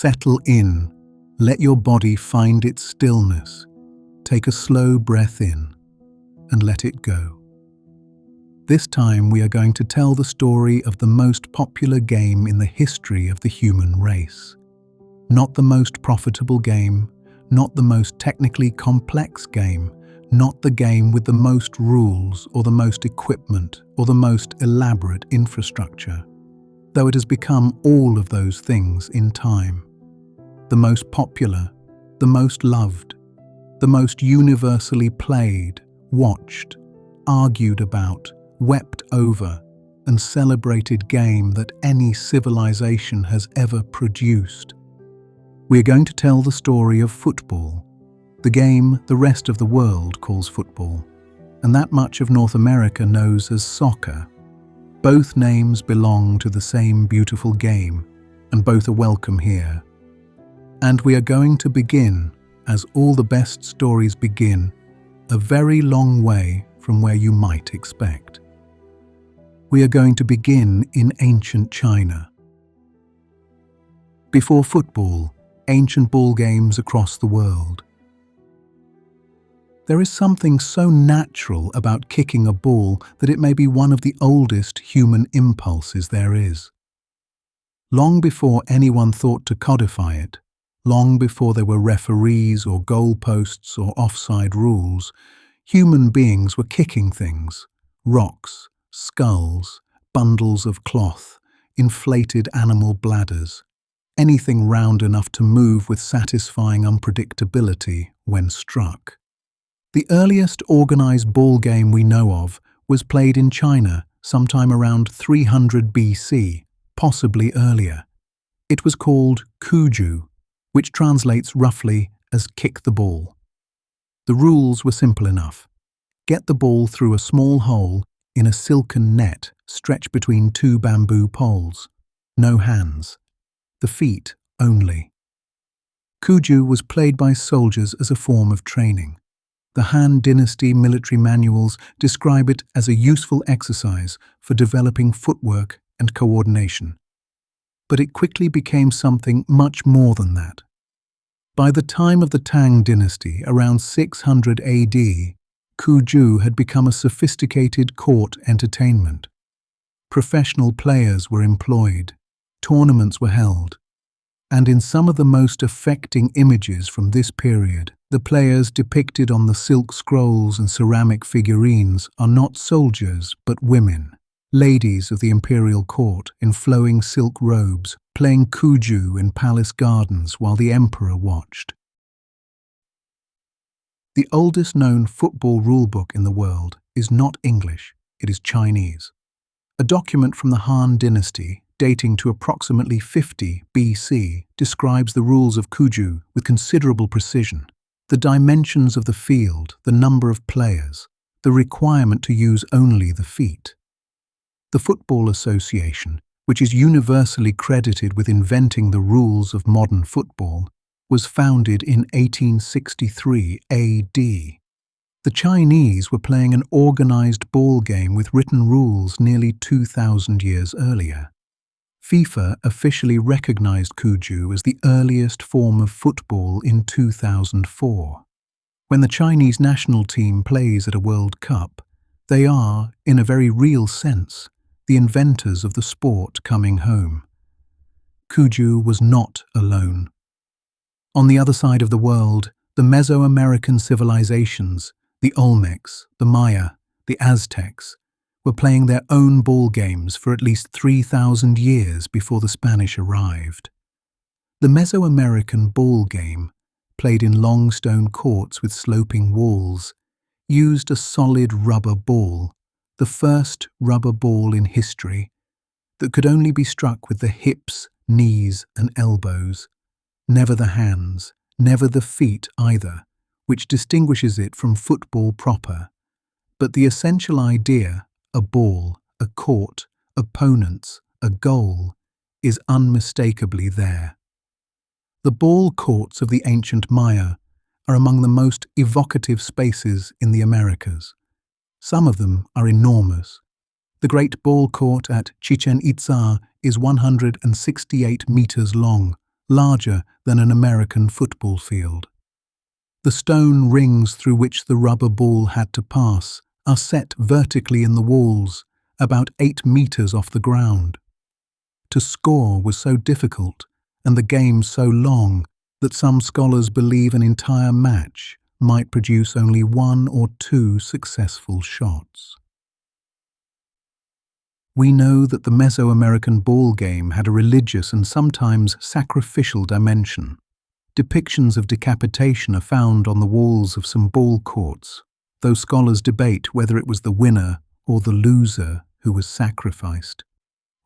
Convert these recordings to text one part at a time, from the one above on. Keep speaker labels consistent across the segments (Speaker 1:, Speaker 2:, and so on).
Speaker 1: Settle in. Let your body find its stillness. Take a slow breath in and let it go. This time we are going to tell the story of the most popular game in the history of the human race. Not the most profitable game, not the most technically complex game, not the game with the most rules or the most equipment or the most elaborate infrastructure, though it has become all of those things in time. The most popular, the most loved, the most universally played, watched, argued about, wept over, and celebrated game that any civilization has ever produced. We are going to tell the story of football, the game the rest of the world calls football, and that much of North America knows as soccer. Both names belong to the same beautiful game, and both are welcome here. And we are going to begin, as all the best stories begin, a very long way from where you might expect. We are going to begin in ancient China. Before football, ancient ball games across the world. There is something so natural about kicking a ball that it may be one of the oldest human impulses there is. Long before anyone thought to codify it, long before there were referees or goalposts or offside rules, human beings were kicking things: rocks, skulls, bundles of cloth, inflated animal bladders, anything round enough to move with satisfying unpredictability when struck. The earliest organized ball game we know of was played in China sometime around 300 BC, possibly earlier. It was called cuju, which translates roughly as kick the ball. The rules were simple enough. Get the ball through a small hole in a silken net stretched between two bamboo poles. No hands. The feet only. Cuju was played by soldiers as a form of training. The Han Dynasty military manuals describe it as a useful exercise for developing footwork and coordination. But it quickly became something much more than that. By the time of the Tang Dynasty, around 600 AD, cuju had become a sophisticated court entertainment. Professional players were employed, tournaments were held, and in some of the most affecting images from this period, the players depicted on the silk scrolls and ceramic figurines are not soldiers but women, ladies of the imperial court in flowing silk robes, playing cuju in palace gardens while the emperor watched. The oldest known football rulebook in the world is not English, it is Chinese. A document from the Han Dynasty, dating to approximately 50 BC, describes the rules of cuju with considerable precision. The dimensions of the field, the number of players, the requirement to use only the feet. The Football Association, which is universally credited with inventing the rules of modern football, was founded in 1863 AD. The Chinese were playing an organized ball game with written rules nearly 2,000 years earlier. FIFA officially recognized cuju as the earliest form of football in 2004. When the Chinese national team plays at a World Cup, they are, in a very real sense, the inventors of the sport coming home. Cuju was not alone. On the other side of the world, the Mesoamerican civilizations, the Olmecs, the Maya, the Aztecs, were playing their own ball games for at least 3,000 years before the Spanish arrived. The Mesoamerican ball game, played in long stone courts with sloping walls, used a solid rubber ball, the first rubber ball in history, that could only be struck with the hips, knees, and elbows. Never the hands, never the feet either, which distinguishes it from football proper. But the essential idea, a ball, a court, opponents, a goal, is unmistakably there. The ball courts of the ancient Maya are among the most evocative spaces in the Americas. Some of them are enormous. The Great Ball Court at Chichen Itza is 168 meters long, larger than an American football field. The stone rings through which the rubber ball had to pass are set vertically in the walls, about 8 meters off the ground. To score was so difficult, and the game so long, that some scholars believe an entire match might produce only 1 or 2 successful shots. We know that the Mesoamerican ball game had a religious and sometimes sacrificial dimension. Depictions of decapitation are found on the walls of some ball courts, though scholars debate whether it was the winner or the loser who was sacrificed,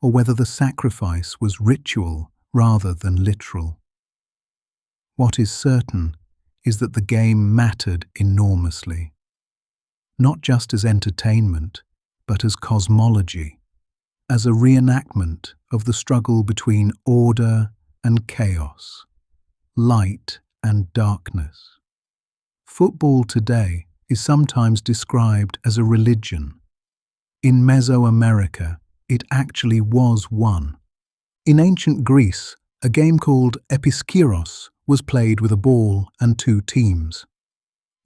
Speaker 1: or whether the sacrifice was ritual rather than literal. What is certain is that the game mattered enormously, not just as entertainment, but as cosmology, as a reenactment of the struggle between order and chaos, light and darkness. Football today is sometimes described as a religion. In Mesoamerica, it actually was one. In ancient Greece, a game called episkiros was played with a ball and 2 teams.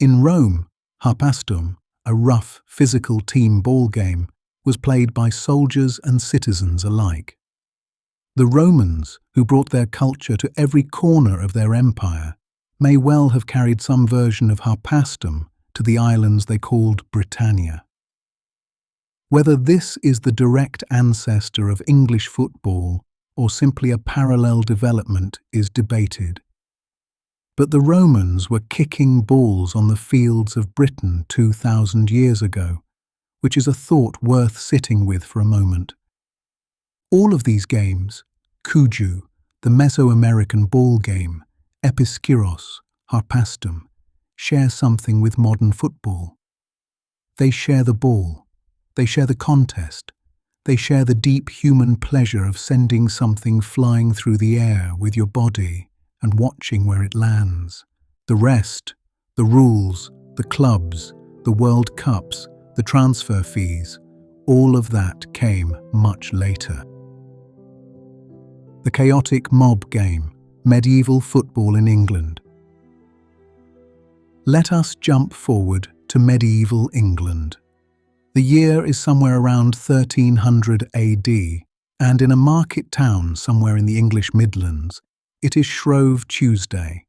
Speaker 1: In Rome, harpastum, a rough, physical team ball game, was played by soldiers and citizens alike. The Romans, who brought their culture to every corner of their empire, may well have carried some version of harpastum to the islands they called Britannia. Whether this is the direct ancestor of English football or simply a parallel development is debated. But the Romans were kicking balls on the fields of Britain 2,000 years ago, which is a thought worth sitting with for a moment. All of these games, cuju, the Mesoamerican ball game, episkiros, harpastum, share something with modern football. They share the ball, they share the contest, they share the deep human pleasure of sending something flying through the air with your body and watching where it lands. The rest, the rules, the clubs, the World Cups, the transfer fees, all of that came much later. The chaotic mob game, medieval football in England. Let us jump forward to medieval England. The year is somewhere around 1300 AD, and in a market town somewhere in the English Midlands, it is Shrove Tuesday.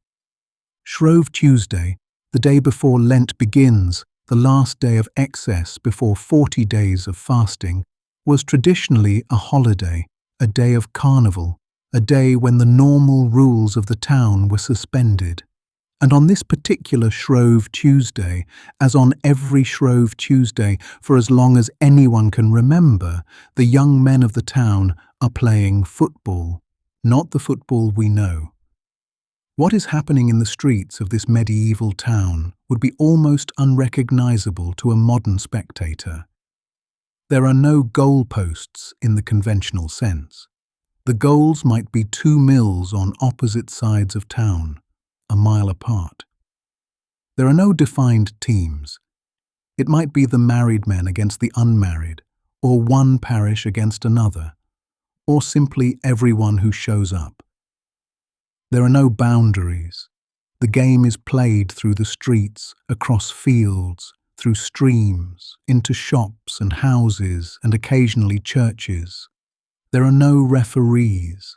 Speaker 1: Shrove Tuesday, the day before Lent begins, the last day of excess before 40 days of fasting, was traditionally a holiday, a day of carnival, a day when the normal rules of the town were suspended. And on this particular Shrove Tuesday, as on every Shrove Tuesday for as long as anyone can remember, the young men of the town are playing football, not the football we know. What is happening in the streets of this medieval town would be almost unrecognizable to a modern spectator. There are no goalposts in the conventional sense. The goals might be 2 mills on opposite sides of town, a mile apart. There are no defined teams. It might be the married men against the unmarried, or one parish against another, or simply everyone who shows up. There are no boundaries. The game is played through the streets, across fields, through streams, into shops and houses and occasionally churches. There are no referees.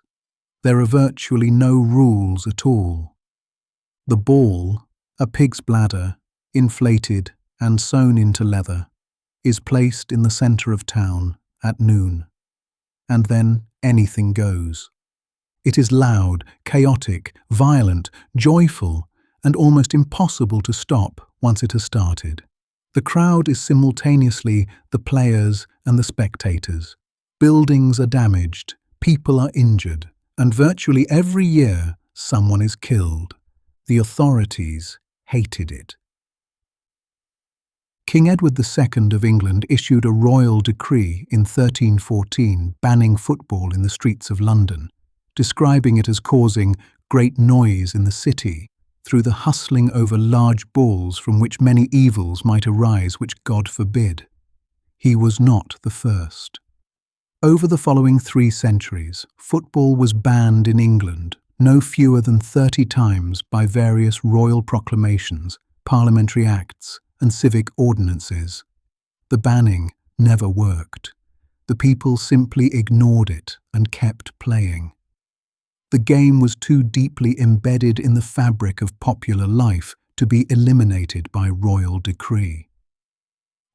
Speaker 1: There are virtually no rules at all. The ball, a pig's bladder, inflated and sewn into leather, is placed in the centre of town at noon. And then anything goes. It is loud, chaotic, violent, joyful, and almost impossible to stop once it has started. The crowd is simultaneously the players and the spectators. Buildings are damaged, people are injured, and virtually every year someone is killed. The authorities hated it. King Edward II of England issued a royal decree in 1314 banning football in the streets of London, describing it as causing great noise in the city through the hustling over large balls from which many evils might arise which God forbid. He was not the first. Over the following 3 centuries, football was banned in England, no fewer than 30 times by various royal proclamations, parliamentary acts, and civic ordinances. The banning never worked. The people simply ignored it and kept playing. The game was too deeply embedded in the fabric of popular life to be eliminated by royal decree.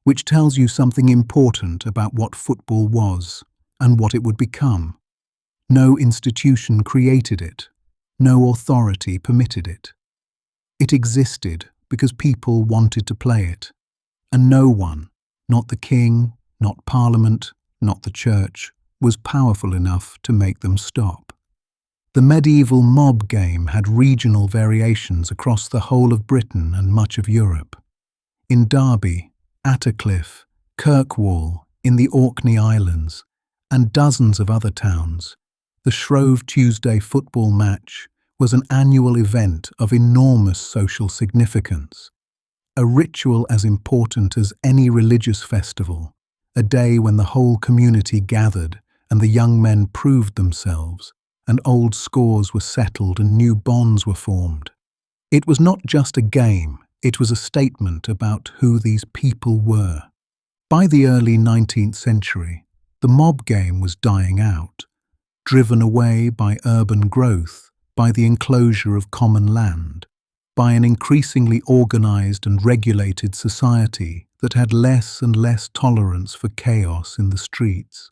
Speaker 1: Which tells you something important about what football was and what it would become. No institution created it. No authority permitted it. It existed because people wanted to play it, and no one, not the king, not parliament, not the church, was powerful enough to make them stop. The medieval mob game had regional variations across the whole of Britain and much of Europe. In Derby, Attercliffe, Kirkwall, in the Orkney Islands, and dozens of other towns, the Shrove Tuesday football match was an annual event of enormous social significance, a ritual as important as any religious festival, a day when the whole community gathered and the young men proved themselves, and old scores were settled and new bonds were formed. It was not just a game, it was a statement about who these people were. By the early 19th century, the mob game was dying out, driven away by urban growth, by the enclosure of common land, by an increasingly organized and regulated society that had less and less tolerance for chaos in the streets.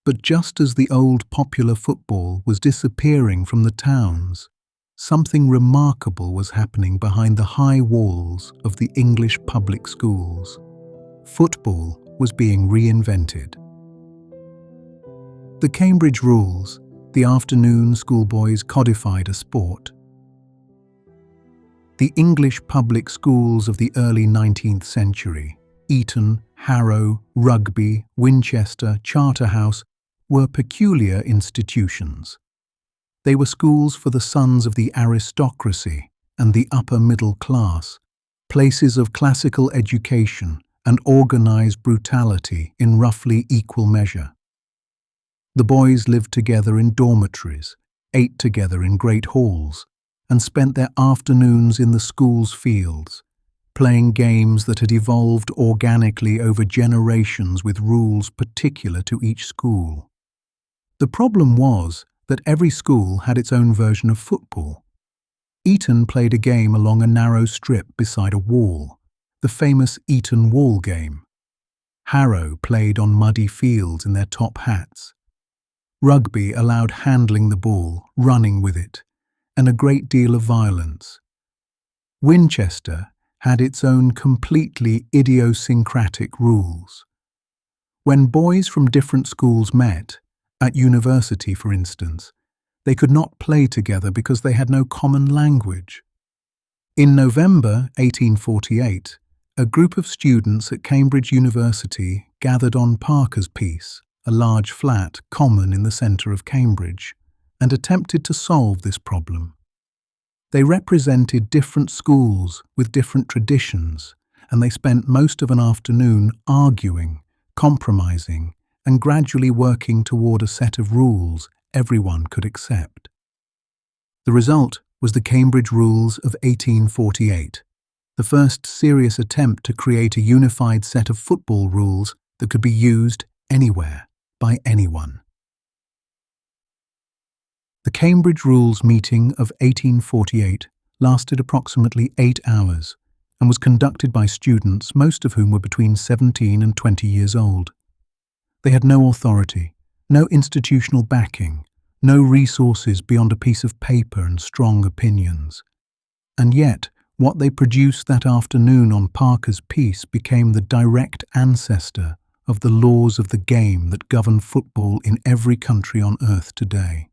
Speaker 1: But just as the old popular football was disappearing from the towns, something remarkable was happening behind the high walls of the English public schools. Football was being reinvented. The Cambridge rules, the afternoon schoolboys codified a sport. The English public schools of the early 19th century, Eton, Harrow, Rugby, Winchester, Charterhouse, were peculiar institutions. They were schools for the sons of the aristocracy and the upper middle class, places of classical education and organized brutality in roughly equal measure. The boys lived together in dormitories, ate together in great halls, and spent their afternoons in the school's fields, playing games that had evolved organically over generations with rules particular to each school. The problem was that every school had its own version of football. Eton played a game along a narrow strip beside a wall, the famous Eton wall game. Harrow played on muddy fields in their top hats. Rugby allowed handling the ball, running with it, and a great deal of violence. Winchester had its own completely idiosyncratic rules. When boys from different schools met, at university for instance, they could not play together because they had no common language. In November 1848, a group of students at Cambridge University gathered on Parker's Piece, a large flat common in the centre of Cambridge, and attempted to solve this problem. They represented different schools with different traditions, and they spent most of an afternoon arguing, compromising, and gradually working toward a set of rules everyone could accept. The result was the Cambridge Rules of 1848, the first serious attempt to create a unified set of football rules that could be used anywhere by anyone. The Cambridge Rules meeting of 1848 lasted approximately 8 hours and was conducted by students, most of whom were between 17 and 20 years old. They had no authority, no institutional backing, no resources beyond a piece of paper and strong opinions. And yet, what they produced that afternoon on Parker's Piece became the direct ancestor of the laws of the game that govern football in every country on earth today.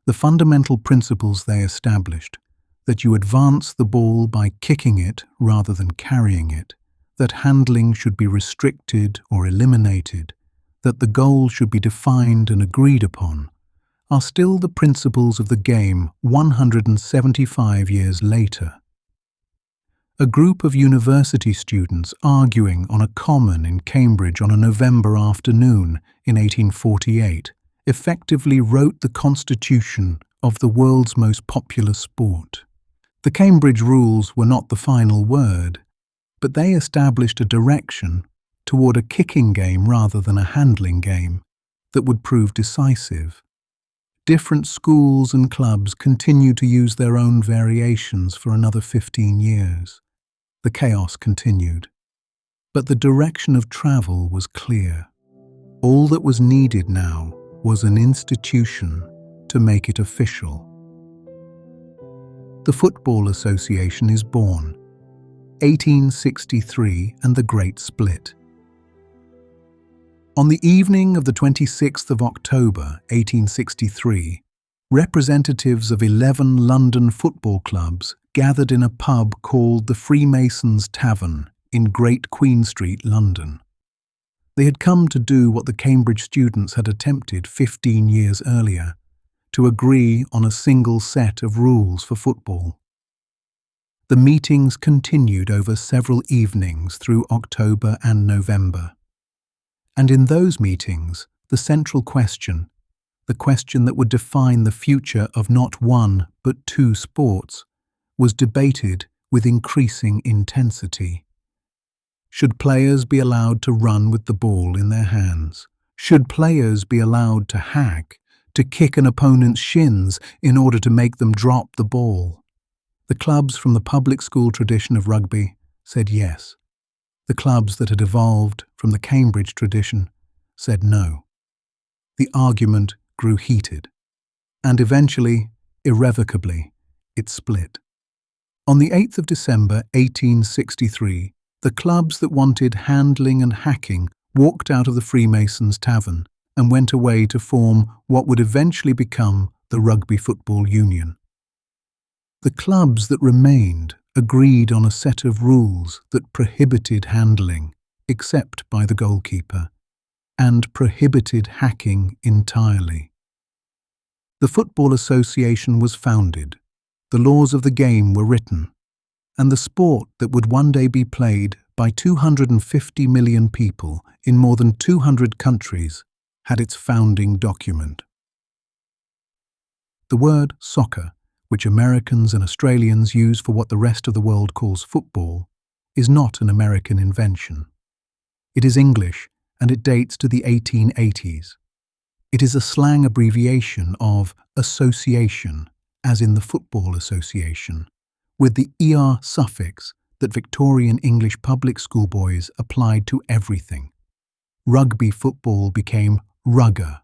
Speaker 1: The fundamental principles they established, that you advance the ball by kicking it rather than carrying it, that handling should be restricted or eliminated, that the goal should be defined and agreed upon, are still the principles of the game 175 years later. A group of university students arguing on a common in Cambridge on a November afternoon in 1848 effectively wrote the constitution of the world's most popular sport. The Cambridge rules were not the final word, but they established a direction toward a kicking game rather than a handling game that would prove decisive. Different schools and clubs continued to use their own variations for another 15 years. The chaos continued. But the direction of travel was clear. All that was needed now was an institution to make it official. The Football Association is born. 1863 and the Great Split. On the evening of the 26th of October, 1863, representatives of 11 London football clubs gathered in a pub called the Freemasons' Tavern in Great Queen Street, London. They had come to do what the Cambridge students had attempted 15 years earlier, to agree on a single set of rules for football. The meetings continued over several evenings through October and November. And in those meetings, the central question, the question that would define the future of not one but two sports, was debated with increasing intensity. Should players be allowed to run with the ball in their hands? Should players be allowed to hack, to kick an opponent's shins in order to make them drop the ball? The clubs from the public school tradition of rugby said yes. The clubs that had evolved from the Cambridge tradition said no. The argument grew heated, and eventually, irrevocably, it split. On the 8th of December 1863, the clubs that wanted handling and hacking walked out of the Freemasons' Tavern and went away to form what would eventually become the Rugby Football Union. The clubs that remained agreed on a set of rules that prohibited handling, except by the goalkeeper, and prohibited hacking entirely. The Football Association was founded, the laws of the game were written, and the sport that would one day be played by 250 million people in more than 200 countries had its founding document. The word soccer, which Americans and Australians use for what the rest of the world calls football, is not an American invention. It is English, and it dates to the 1880s. It is a slang abbreviation of association, as in the Football Association, with the ER suffix that Victorian English public schoolboys applied to everything. Rugby football became rugger.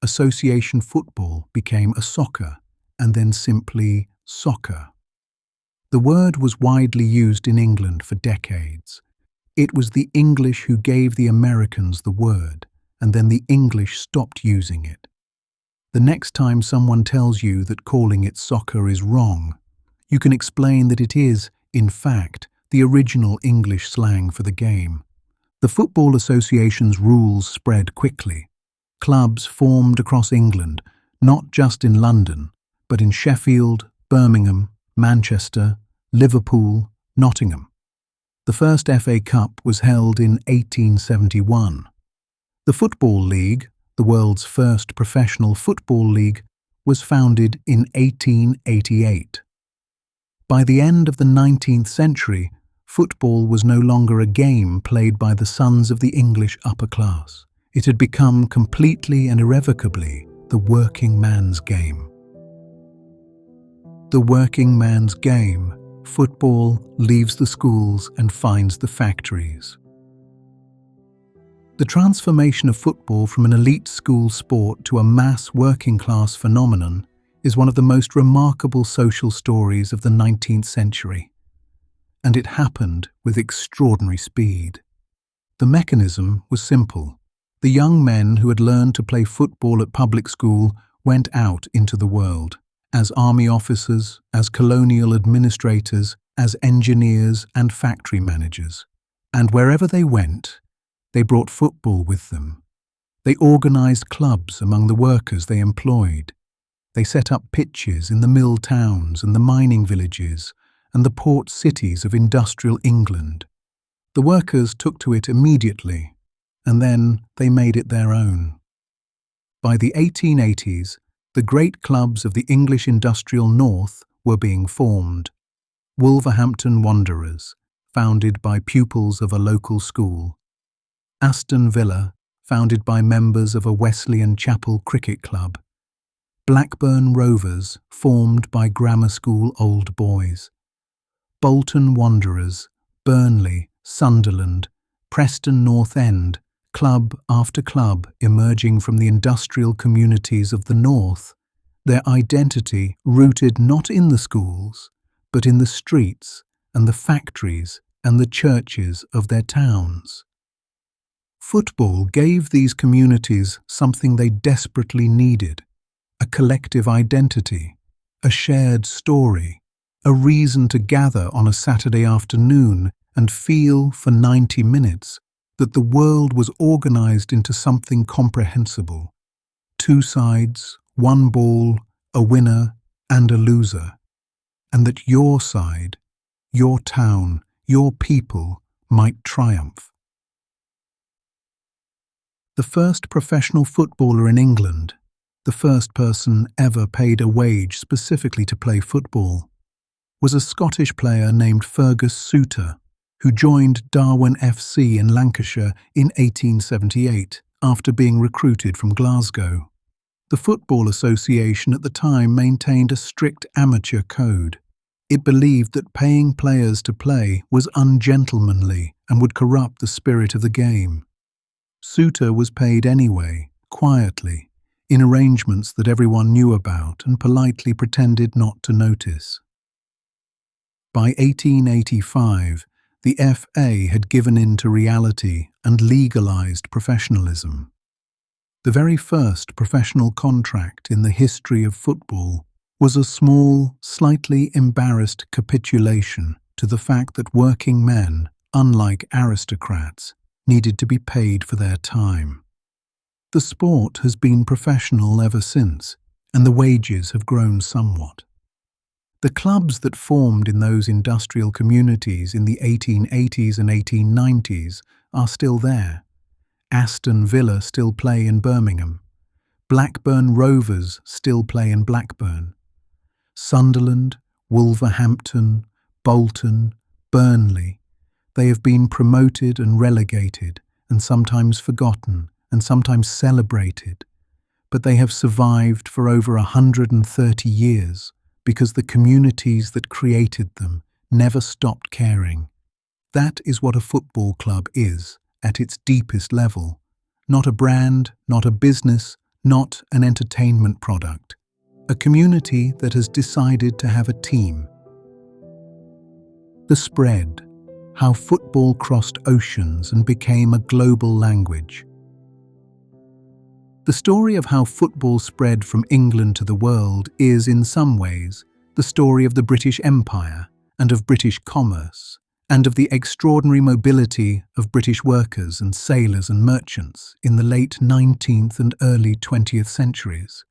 Speaker 1: Association football became a soccer, and then simply soccer. The word was widely used in England for decades. It was the English who gave the Americans the word, and then the English stopped using it. The next time someone tells you that calling it soccer is wrong, you can explain that it is, in fact, the original English slang for the game. The Football Association's rules spread quickly. Clubs formed across England, not just in London, but in Sheffield, Birmingham, Manchester, Liverpool, Nottingham. The first FA Cup was held in 1871. The Football League, the world's first professional football league, was founded in 1888. By the end of the 19th century, football was no longer a game played by the sons of the English upper class. It had become completely and irrevocably the working man's game. The working man's game, football, leaves the schools and finds the factories. The transformation of football from an elite school sport to a mass working-class phenomenon is one of the most remarkable social stories of the 19th century. And it happened with extraordinary speed. The mechanism was simple. The young men who had learned to play football at public school went out into the world, as army officers, as colonial administrators, as engineers and factory managers. And wherever they went, they brought football with them. They organized clubs among the workers they employed. They set up pitches in the mill towns and the mining villages and the port cities of industrial England. The workers took to it immediately, and then they made it their own. By the 1880s, the great clubs of the English industrial north were being formed. Wolverhampton Wanderers, founded by pupils of a local school. Aston Villa, founded by members of a Wesleyan Chapel cricket club. Blackburn Rovers, formed by grammar school old boys. Bolton Wanderers, Burnley, Sunderland, Preston North End, club after club emerging from the industrial communities of the north, their identity rooted not in the schools, but in the streets and the factories and the churches of their towns. Football gave these communities something they desperately needed: a collective identity, a shared story, a reason to gather on a Saturday afternoon and feel for 90 minutes that the world was organized into something comprehensible. Two sides, one ball, a winner and a loser. And that your side, your town, your people might triumph. The first professional footballer in England, the first person ever paid a wage specifically to play football, was a Scottish player named Fergus Souter, who joined Darwen FC in Lancashire in 1878 after being recruited from Glasgow. The Football Association at the time maintained a strict amateur code. It believed that paying players to play was ungentlemanly and would corrupt the spirit of the game. Souter was paid anyway, quietly, in arrangements that everyone knew about and politely pretended not to notice. By 1885, the FA had given in to reality and legalized professionalism. The very first professional contract in the history of football was a small, slightly embarrassed capitulation to the fact that working men, unlike aristocrats, needed to be paid for their time. The sport has been professional ever since, and the wages have grown somewhat. The clubs that formed in those industrial communities in the 1880s and 1890s are still there. Aston Villa still play in Birmingham. Blackburn Rovers still play in Blackburn. Sunderland, Wolverhampton, Bolton, Burnley, they have been promoted and relegated, and sometimes forgotten, and sometimes celebrated, but they have survived for over 130 years because the communities that created them never stopped caring. That is what a football club is, at its deepest level. Not a brand, not a business, not an entertainment product. A community that has decided to have a team. The spread, how football crossed oceans and became a global language. The story of how football spread from England to the world is, in some ways, the story of the British Empire and of British commerce, and of the extraordinary mobility of British workers and sailors and merchants in the late 19th and early 20th centuries.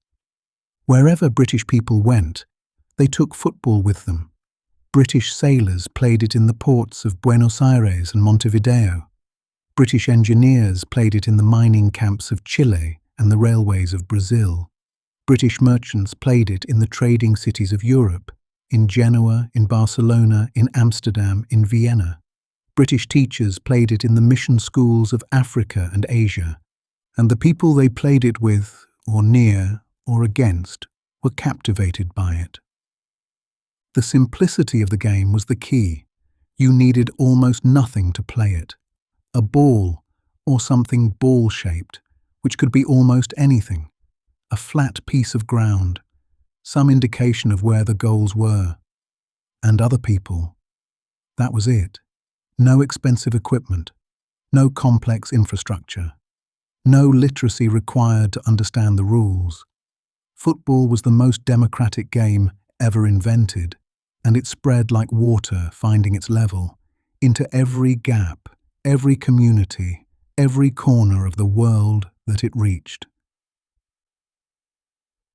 Speaker 1: Wherever British people went, they took football with them. British sailors played it in the ports of Buenos Aires and Montevideo. British engineers played it in the mining camps of Chile and the railways of Brazil. British merchants played it in the trading cities of Europe, in Genoa, in Barcelona, in Amsterdam, in Vienna. British teachers played it in the mission schools of Africa and Asia, and the people they played it with, or near, or against, were captivated by it. The simplicity of the game was the key. You needed almost nothing to play it. A ball, or something ball-shaped, which could be almost anything. A flat piece of ground, some indication of where the goals were. And other people. That was it. No expensive equipment. No complex infrastructure. No literacy required to understand the rules. Football was the most democratic game ever invented, and it spread like water finding its level into every gap, every community, every corner of the world that it reached.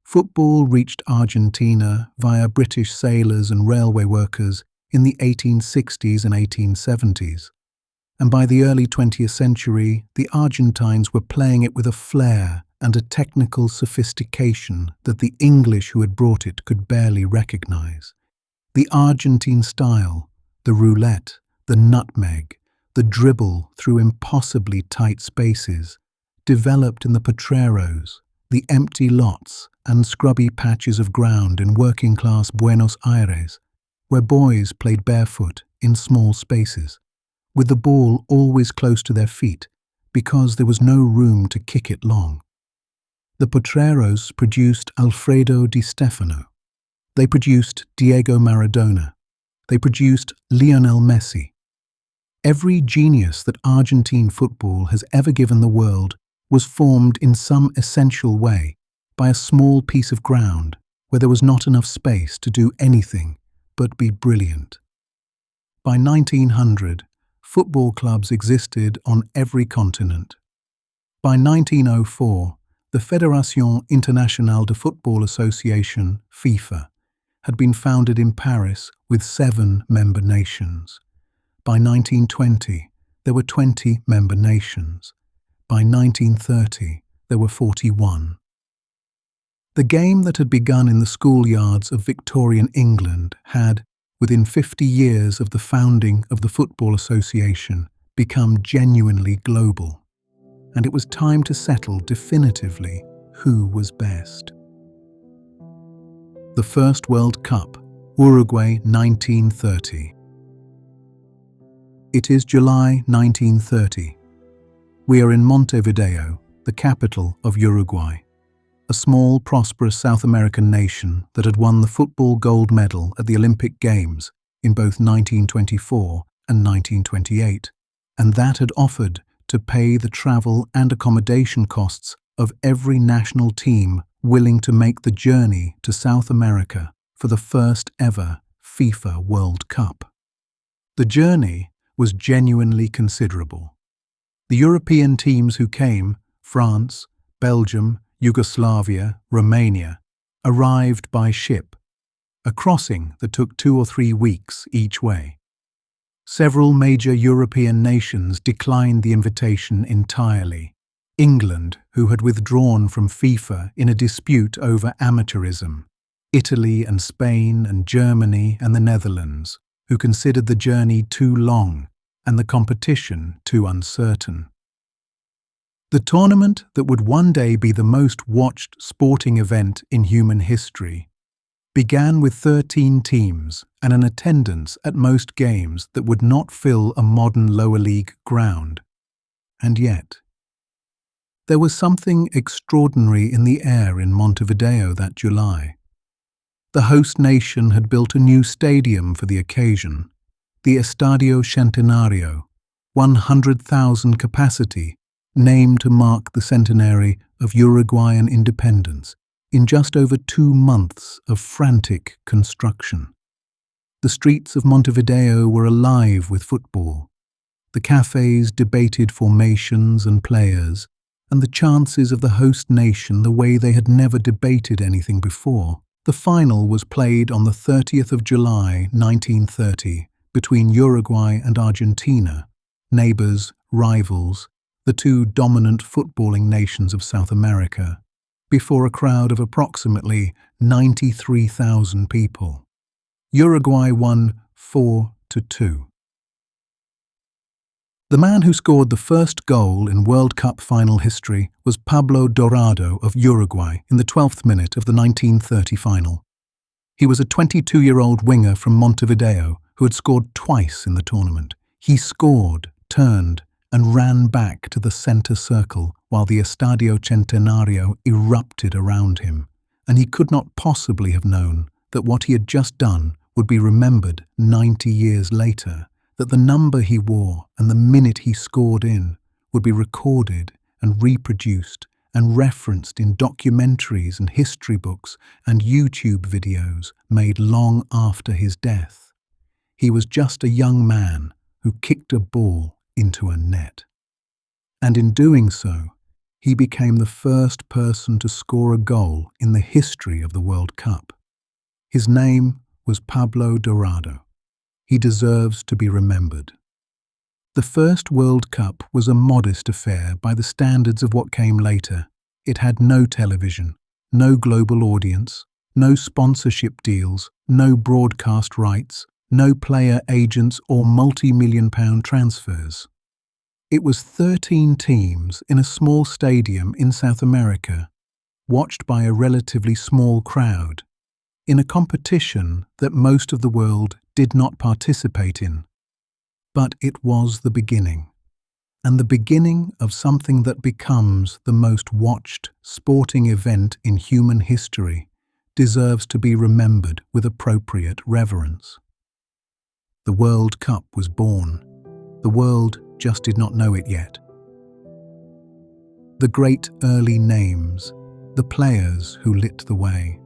Speaker 1: Football reached Argentina via British sailors and railway workers in the 1860s and 1870s, and by the early 20th century, the Argentines were playing it with a flair and a technical sophistication that the English who had brought it could barely recognize. The Argentine style, the roulette, the nutmeg, the dribble through impossibly tight spaces, developed in the potreros, the empty lots and scrubby patches of ground in working-class Buenos Aires, where boys played barefoot in small spaces, with the ball always close to their feet because there was no room to kick it long. The potreros produced Alfredo Di Stefano. They produced Diego Maradona. They produced Lionel Messi. Every genius that Argentine football has ever given the world was formed in some essential way by a small piece of ground where there was not enough space to do anything but be brilliant. By 1900, football clubs existed on every continent. By 1904, the Fédération Internationale de Football Association, FIFA, had been founded in Paris with 7 member nations. By 1920, there were 20 member nations. By 1930, there were 41. The game that had begun in the schoolyards of Victorian England had, within 50 years of the founding of the Football Association, become genuinely global. And it was time to settle definitively who was best. The First World Cup, Uruguay 1930. It is July 1930. We are in Montevideo, the capital of Uruguay, a small, prosperous South American nation that had won the football gold medal at the Olympic Games in both 1924 and 1928, and that had offered to pay the travel and accommodation costs of every national team willing to make the journey to South America for the first ever FIFA World Cup. The journey was genuinely considerable. The European teams who came, France, Belgium, Yugoslavia, Romania, arrived by ship, a crossing that took 2 or 3 weeks each way. Several major European nations declined the invitation entirely. England, who had withdrawn from FIFA in a dispute over amateurism, Italy and Spain and Germany and the Netherlands, who considered the journey too long and the competition too uncertain. The tournament that would one day be the most watched sporting event in human history began with 13 teams and an attendance at most games that would not fill a modern lower league ground. And yet, there was something extraordinary in the air in Montevideo that July. The host nation had built a new stadium for the occasion, the Estadio Centenario, 100,000 capacity, named to mark the centenary of Uruguayan independence, in just over 2 months of frantic construction. The streets of Montevideo were alive with football. The cafes debated formations and players, and the chances of the host nation the way they had never debated anything before. The final was played on the 30th of July 1930 between Uruguay and Argentina, neighbors, rivals, the 2 dominant footballing nations of South America, before a crowd of approximately 93,000 people. Uruguay won 4-2. The man who scored the first goal in World Cup final history was Pablo Dorado of Uruguay in the 12th minute of the 1930 final. He was a 22-year-old winger from Montevideo who had scored twice in the tournament. He scored, turned, and ran back to the centre circle while the Estadio Centenario erupted around him, and he could not possibly have known that what he had just done would be remembered 90 years later, that the number he wore and the minute he scored in would be recorded and reproduced and referenced in documentaries and history books and YouTube videos made long after his death. He was just a young man who kicked a ball into a net. And in doing so, he became the first person to score a goal in the history of the World Cup. His name was Pablo Dorado. He deserves to be remembered. The first World Cup was a modest affair by the standards of what came later. It had no television, no global audience, no sponsorship deals, no broadcast rights, no player agents or multi-million-pound transfers. It was 13 teams in a small stadium in South America, watched by a relatively small crowd, in a competition that most of the world did not participate in. But it was the beginning, and the beginning of something that becomes the most watched sporting event in human history deserves to be remembered with appropriate reverence. The World Cup was born. The world just did not know it yet. The great early names, the players who lit the way.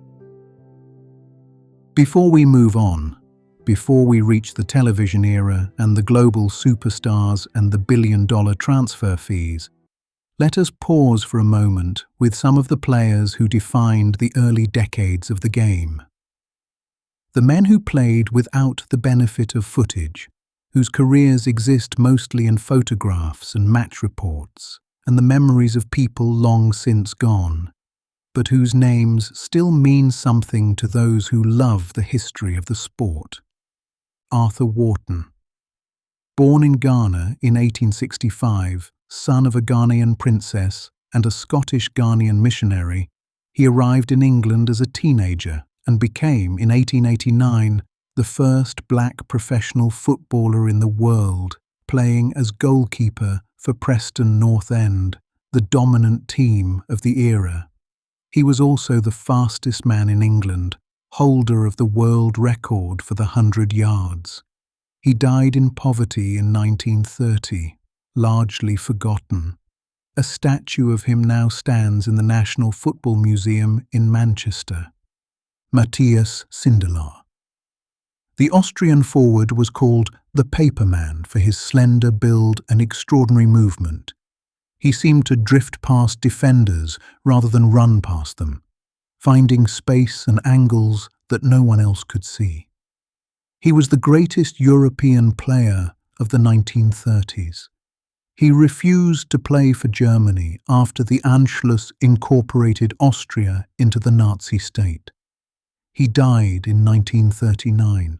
Speaker 1: Before we move on, before we reach the television era and the global superstars and the billion-dollar transfer fees, let us pause for a moment with some of the players who defined the early decades of the game. The men who played without the benefit of footage, whose careers exist mostly in photographs and match reports, and the memories of people long since gone, but whose names still mean something to those who love the history of the sport. Arthur Wharton. Born in Ghana in 1865, son of a Ghanaian princess and a Scottish Ghanaian missionary, he arrived in England as a teenager and became, in 1889, the first black professional footballer in the world, playing as goalkeeper for Preston North End, the dominant team of the era. He was also the fastest man in England, holder of the world record for the 100 yards. He died in poverty in 1930, largely forgotten. A statue of him now stands in the National Football Museum in Manchester. Matthias Sindelar. The Austrian forward was called the Paperman for his slender build and extraordinary movement. He seemed to drift past defenders rather than run past them, finding space and angles that no one else could see. He was the greatest European player of the 1930s. He refused to play for Germany after the Anschluss incorporated Austria into the Nazi state. He died in 1939,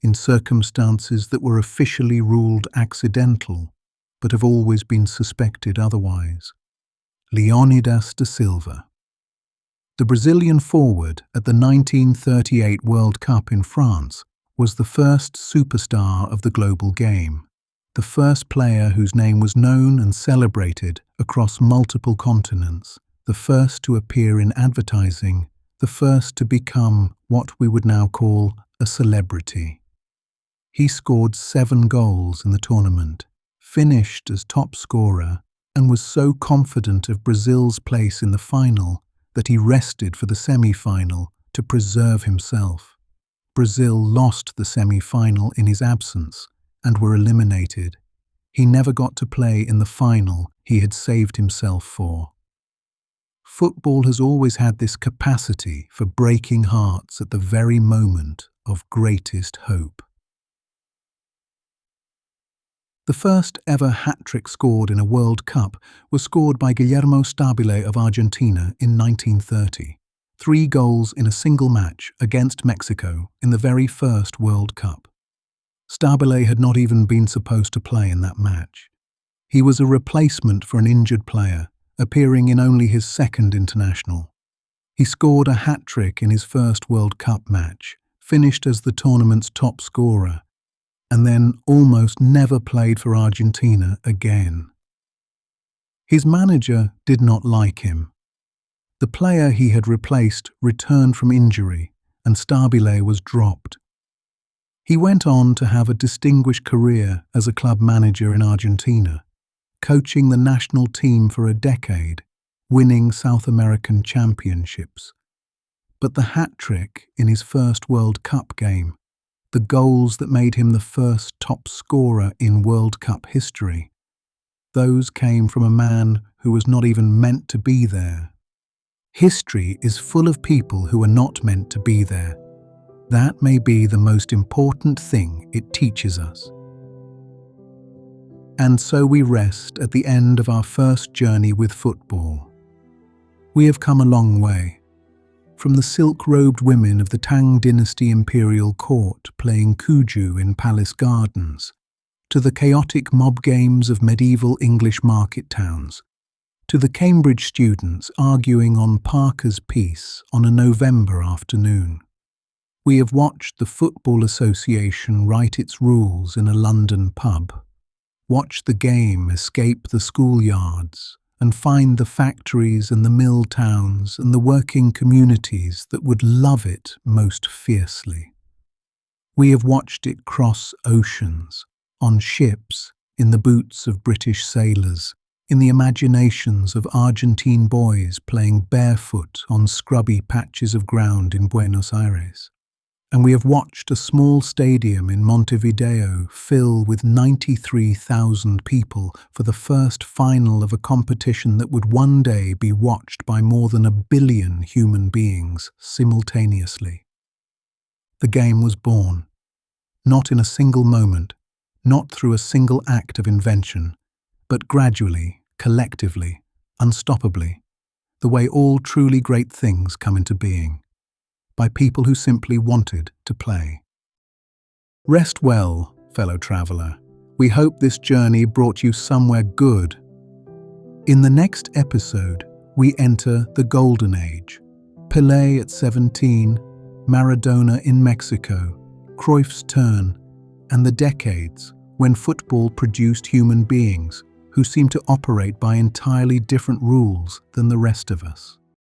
Speaker 1: in circumstances that were officially ruled accidental, but have always been suspected otherwise. Leonidas da Silva. The Brazilian forward at the 1938 World Cup in France was the first superstar of the global game, the first player whose name was known and celebrated across multiple continents, the first to appear in advertising, the first to become what we would now call a celebrity. He scored 7 goals in the tournament, finished as top scorer, and was so confident of Brazil's place in the final that he rested for the semi-final to preserve himself. Brazil lost the semi-final in his absence and were eliminated. He never got to play in the final he had saved himself for. Football has always had this capacity for breaking hearts at the very moment of greatest hope. The first ever hat-trick scored in a World Cup was scored by Guillermo Stabile of Argentina in 1930. 3 goals in a single match against Mexico in the very first World Cup. Stabile had not even been supposed to play in that match. He was a replacement for an injured player, appearing in only his second international. He scored a hat-trick in his first World Cup match, finished as the tournament's top scorer, and then almost never played for Argentina again. His manager did not like him. The player he had replaced returned from injury, and Stabile was dropped. He went on to have a distinguished career as a club manager in Argentina, coaching the national team for a decade, winning South American championships. But the hat-trick in his first World Cup game, the goals that made him the first top scorer in World Cup history, those came from a man who was not even meant to be there. History is full of people who are not meant to be there. That may be the most important thing it teaches us. And so we rest at the end of our first journey with football. We have come a long way. From the silk-robed women of the Tang Dynasty imperial court playing cuju in palace gardens, to the chaotic mob games of medieval English market towns, to the Cambridge students arguing on Parker's Piece on a November afternoon. We have watched the Football Association write its rules in a London pub, watched the game escape the schoolyards, and find the factories and the mill towns and the working communities that would love it most fiercely. We have watched it cross oceans, on ships, in the boots of British sailors, in the imaginations of Argentine boys playing barefoot on scrubby patches of ground in Buenos Aires. And we have watched a small stadium in Montevideo fill with 93,000 people for the first final of a competition that would one day be watched by more than 1 billion human beings simultaneously. The game was born, not in a single moment, not through a single act of invention, but gradually, collectively, unstoppably, the way all truly great things come into being, by people who simply wanted to play. Rest well, fellow traveller. We hope this journey brought you somewhere good. In the next episode, we enter the Golden Age. Pelé at 17, Maradona in Mexico, Cruyff's turn, and the decades when football produced human beings who seem to operate by entirely different rules than the rest of us.